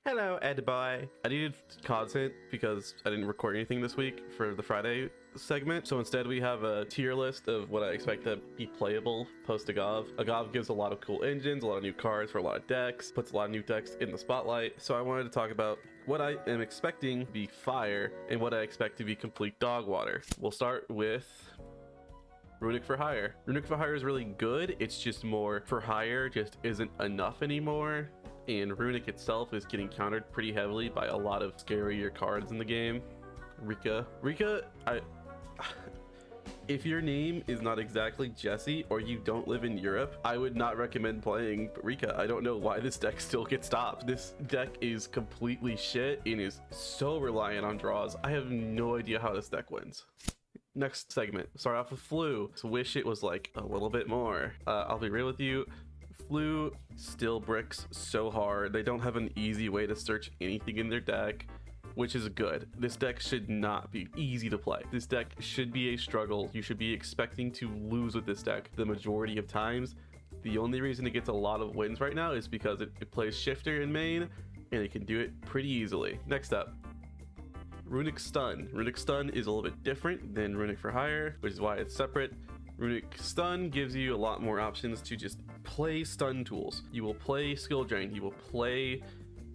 Hello, Ed Boy. I needed content because I didn't record anything this week for the Friday segment. So instead we have a tier list of what I expect to be playable post AGOV. AGOV gives a lot of cool engines, a lot of new cards for a lot of decks, puts a lot of new decks in the spotlight. So I wanted to talk about what I am expecting to be fire and what I expect to be complete dog water. We'll start with Runic for Hire. Runic for Hire is really good. It's just more for hire just isn't enough anymore. And Runic itself is getting countered pretty heavily by a lot of scarier cards in the game. Rika, if your name is not exactly Jesse or you don't live in Europe, I would not recommend playing Rika. I don't know why this deck still gets stopped. This deck is completely shit and is so reliant on draws. I have no idea how this deck wins. Next segment, start off with Flu. So wish it was like a little bit more. I'll be real with you. Flu still bricks so hard. They don't have an easy way to search anything in their deck, which is good. This deck should not be easy to play. This deck should be a struggle. You should be expecting to lose with this deck the majority of times. The only reason it gets a lot of wins right now is because it plays Shifter in main and it can do it pretty easily. Next up, Runic Stun. Runic Stun is a little bit different than Runic for Hire, which is why it's separate. Runic Stun gives you a lot more options to just play stun tools. You will play skill drain. You will play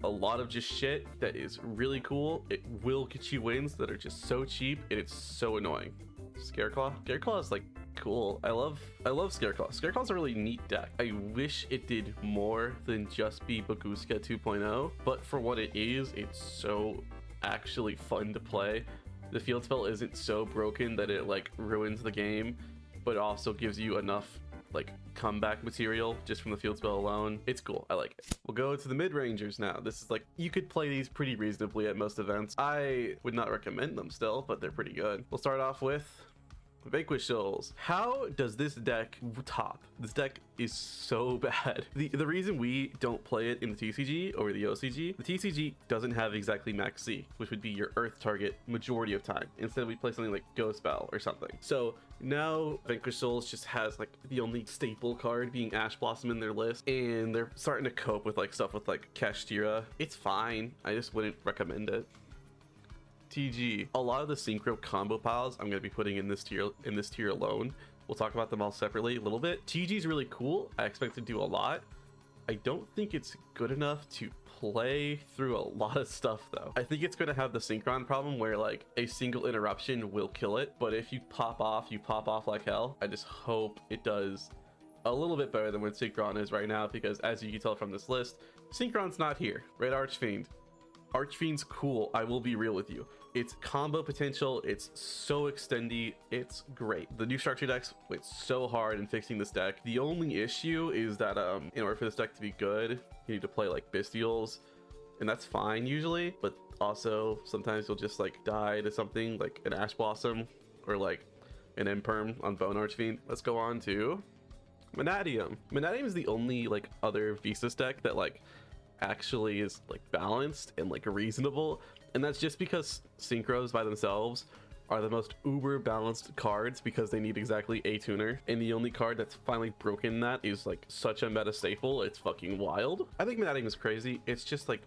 a lot of just shit that is really cool. It will get you wins that are just so cheap and it's so annoying. Scareclaw. Scareclaw is like cool. I love Scareclaw. Scareclaw's a really neat deck. I wish it did more than just be Baguska 2.0, but for what it is, it's so actually fun to play. The field spell isn't so broken that it like ruins the game, but also gives you enough like comeback material just from the field spell alone. It's cool. I like it. We'll go to the mid-rangers now. This is like, you could play these pretty reasonably at most events. I would not recommend them still, but they're pretty good. We'll start off with Vanquish Souls. How does this deck top? This deck is so bad. The reason we don't play it in the TCG or the OCG, the TCG doesn't have exactly max C, which would be your earth target majority of time. Instead, we play something like Ghost Spell or something. So now Vanquish Souls just has like the only staple card being Ash Blossom in their list, and they're starting to cope with like stuff with like Kashtira. It's fine. I just wouldn't recommend it. TG. A lot of the Synchro combo piles I'm going to be putting in this tier alone. We'll talk about them all separately a little bit. TG is really cool. I expect to do a lot. I don't think it's good enough to play through a lot of stuff though. I think it's going to have the synchron problem where like a single interruption will kill it, but if you pop off like hell. I just hope it does a little bit better than what synchron is right now, because as you can tell from this list, synchron's not here. Right, Archfiend. Archfiend's cool. I will be real with you. It's combo potential. It's so extendy. It's great. The new structure decks went so hard in fixing this deck. The only issue is that in order for this deck to be good, you need to play like Bestials, and that's fine usually, but also sometimes you'll just like die to something like an Ash Blossom or like an Imperm on Bone Archfiend. Let's go on to Mannadium. Mannadium is the only like other Visas deck that like actually is like balanced and like reasonable, and that's just because synchros by themselves are the most uber balanced cards because they need exactly a tuner, and the only card that's finally broken that is like such a meta staple. It's fucking wild. I think Mannadium is crazy. It's just like,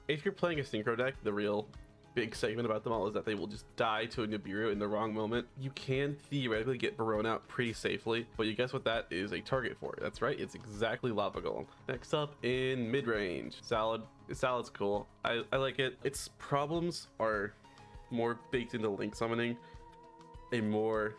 if you're playing a synchro deck, the real big segment about them all is that they will just die to a Nibiru in the wrong moment. You can theoretically get Barone out pretty safely, but you guess what that is a target for? That's right, it's exactly Lava Golem. Next up in mid-range, Salad. Salad's cool. I like it. Its problems are more baked into Link summoning, a more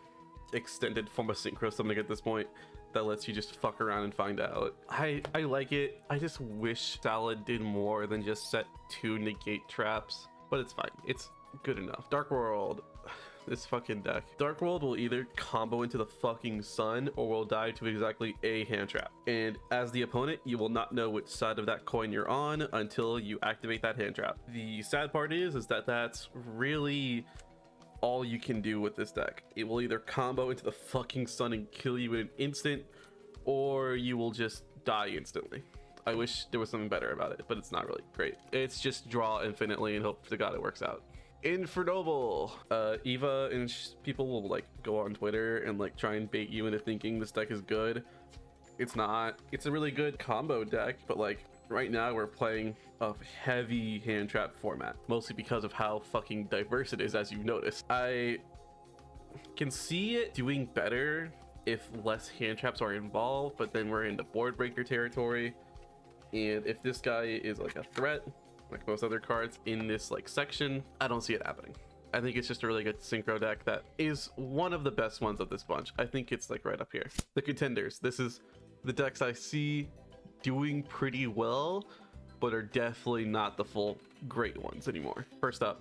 extended form of synchro summoning at this point that lets you just fuck around and find out. I like it. I just wish Salad did more than just set 2 negate traps, but it's fine. It's good enough. Dark World. This fucking deck. Dark World will either combo into the fucking sun or will die to exactly a hand trap. And as the opponent, you will not know which side of that coin you're on until you activate that hand trap. The sad part is that that's really all you can do with this deck. It will either combo into the fucking sun and kill you in an instant, or you will just die instantly. I wish there was something better about it, but it's not really great. It's just draw infinitely and hope to God it works out. Infernoble. Eva and people will like go on Twitter and like try and bait you into thinking this deck is good. It's not. It's a really good combo deck, but like right now we're playing a heavy hand trap format, mostly because of how fucking diverse it is, as you notice. I can see it doing better if less hand traps are involved, but then we're into board breaker territory. And if this guy is like a threat, like most other cards in this like section, I don't see it happening. I think it's just a really good synchro deck that is one of the best ones of this bunch. I think it's like right up here. The contenders. This is the decks I see doing pretty well, but are definitely not the full great ones anymore. First up,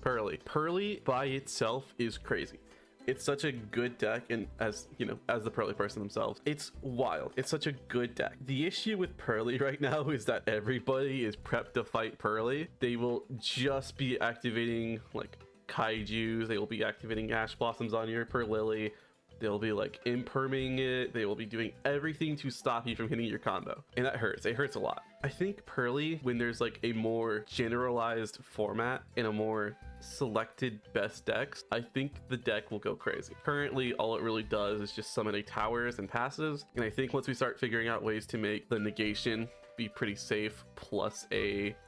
Purrely. Purrely by itself is crazy. It's such a good deck, and as you know, as the Purrely person themselves, it's wild. It's such a good deck. The issue with Purrely right now is that everybody is prepped to fight Purrely. They will just be activating like kaijus. They will be activating ash blossoms on your Purrely. They'll be like imperming it. They will be doing everything to stop you from hitting your combo. And that hurts. It hurts a lot. I think Purrely, when there's like a more generalized format and a more selected best decks, I think the deck will go crazy. Currently, all it really does is just summon towers and passes. And I think once we start figuring out ways to make the negation be pretty safe plus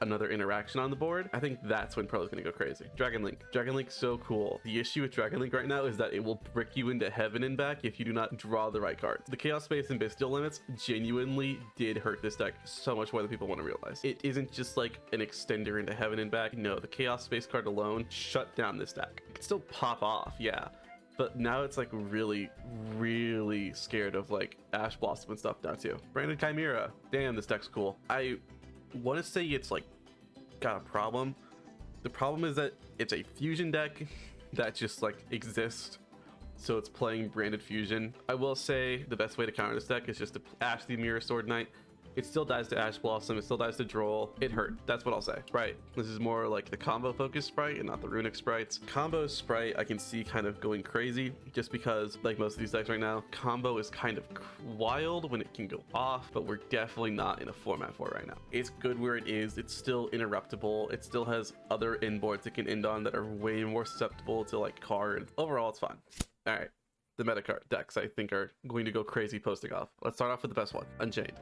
another interaction on the board, I think that's when Pro is gonna go crazy. Dragon Link's so cool. The issue with Dragon Link right now is that it will brick you into heaven and back if you do not draw the right cards. The chaos space and Bastille limits genuinely did hurt this deck so much more than people want to realize. It isn't just like an extender into heaven and back. No, the chaos space card alone shut down this deck. It could still pop off, yeah, but now it's like really scared of like ash blossom and stuff now too. Branded Chimera, damn, this deck's cool. I want to say it's like got a problem. The problem is that it's a fusion deck that just like exists, so it's playing branded fusion. I will say the best way to counter this deck is just to ash the Mirror Sword Knight. It still dies to Ash Blossom, it still dies to Droll. It hurt, that's what I'll say. Sprite, this is more like the combo focused Sprite and not the Runic sprites. Combo Sprite I can see kind of going crazy, just because like most of these decks right now, combo is kind of wild when it can go off, but we're definitely not in a format for it right now. It's good where it is, it's still interruptible, it still has other inboards it can end on that are way more susceptible to like cards. Overall, it's fine. All right, the meta card decks I think are going to go crazy posting off. Let's start off with the best one, Unchained.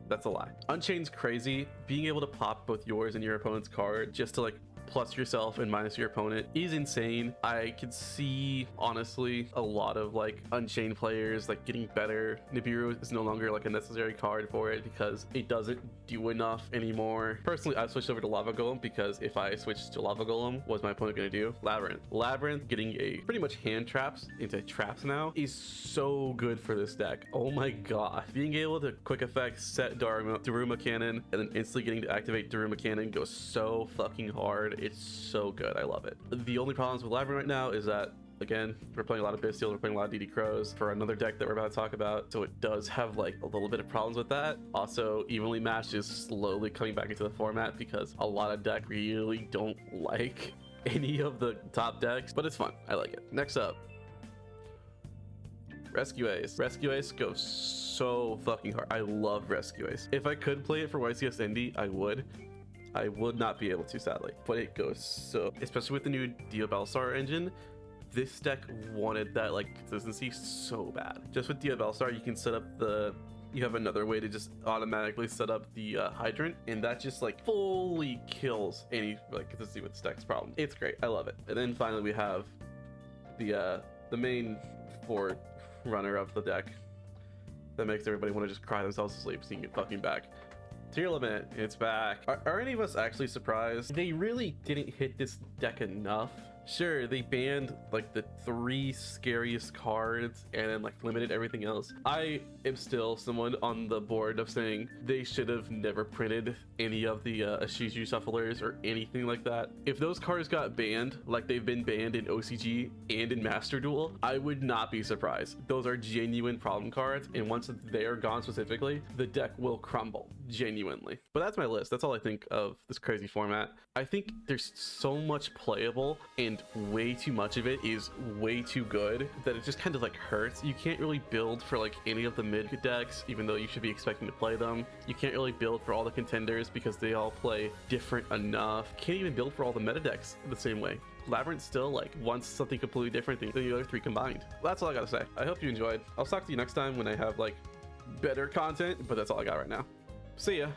That's a lie. Unchained's crazy. Being able to pop both yours and your opponent's card just to like plus yourself and minus your opponent is insane. I can see honestly a lot of like Unchained players like getting better. Nibiru is no longer like a necessary card for it because it doesn't do enough anymore. Personally, I switched over to Lava Golem because if I switched to Lava Golem, what's my opponent gonna do? Labrynth getting a pretty much hand traps into traps now is so good for this deck. Oh my god. Being able to quick effect set Daruma Cannon and then instantly getting to activate Daruma Cannon goes so fucking hard. It's so good. I love it. The only problems with Labrynth right now is that, again, we're playing a lot of Bastille, we're playing a lot of DD Crows for another deck that we're about to talk about, so it does have like a little bit of problems with that. Also, Evenly Matched is slowly coming back into the format because a lot of decks really don't like any of the top decks, but it's fun. I like it. Next up, Rescue Ace. Rescue Ace goes so fucking hard. I love Rescue Ace. If I could play it for YCS Indy, I would. I would not be able to, sadly, but it goes so, especially with the new Diabellstar engine, this deck wanted that like consistency so bad. Just with Diabellstar, you can set up you have another way to just automatically set up the hydrant, and that just like fully kills any like consistency with this deck's problem. It's great. I love it. And then finally we have the main runner of the deck that makes everybody want to just cry themselves to sleep seeing it fucking back. Tier Limit, it's back. Are any of us actually surprised? They really didn't hit this deck enough. Sure, they banned like the 3 scariest cards and then like limited everything else. I am still someone on the board of saying they should have never printed any of the Ashiju Shufflers or anything like that. If those cards got banned like they've been banned in OCG and in Master Duel, I would not be surprised. Those are genuine problem cards, and once they are gone specifically, the deck will crumble, genuinely. But that's my list. That's all I think of this crazy format. I think there's so much playable, and way too much of it is way too good that it just kind of like hurts. You can't really build for like any of the mid decks, even though you should be expecting to play them. You can't really build for all the contenders because they all play different enough. Can't even build for all the meta decks the same way. Labrynth still like wants something completely different than the other 3 combined. That's all I gotta say. I hope you enjoyed. I'll talk to you next time when I have like better content, but that's all I got right now. See ya.